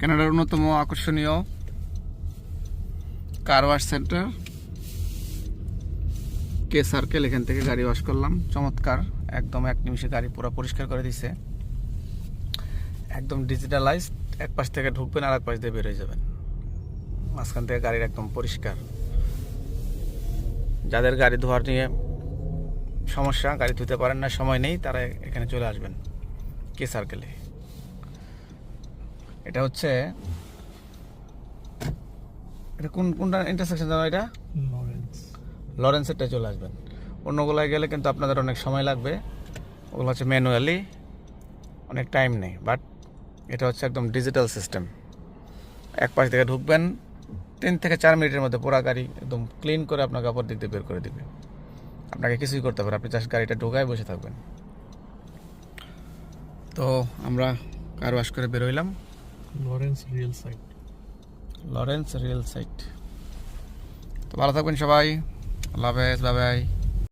কানাডার অন্যতম আকর্ষণীয় কার ওয়াশ সেন্টার কে সার্কেল, এখান থেকে গাড়ি ওয়াশ করলাম। চমৎকার, একদম 1 নিমিষে গাড়ি পুরো পরিষ্কার করে দিছে। একদম ডিজিটালাইজড, এক পাশ থেকে ঢুকবেন আর এক পাশ দিয়ে বের হয়ে যাবেন। মাঝখান থেকে গাড়ির একদম পরিষ্কার। যাদের গাড়ি ধোয়ার নিয়ে সমস্যা, গাড়ি ধুতে পারেন না, সময় নেই, তারা এখানে চলে আসবেন কে সার্কেলে। এটা হচ্ছে, এটা কোনটা ইন্টারসেকশন জানো? এটা লরেন্সেরটাই চলে আসবেন। অন্যগুলোয় গেলে কিন্তু আপনাদের অনেক সময় লাগবে, ওগুলো হচ্ছে ম্যানুয়ালি, অনেক টাইম নেই। বাট এটা হচ্ছে একদম ডিজিটাল সিস্টেম। এক পাশ থেকে ঢুকবেন, 3 থেকে 4 মিনিটের মধ্যে পুরো গাড়ি একদম ক্লিন করে আপনাকে অপর দিক দিয়ে বের করে দিবে। আপনাকে কিছুই করতে পারে, আপনি জাস্ট গাড়িটা ঢোকায় বসে থাকবেন। তো আমরা কার ওয়াশ করে বের হইলাম লরেন্স রিয়েল সাইট। তো ভালো থাকবেন সবাই, আল্লাহ হাফেজ, বাই বাই।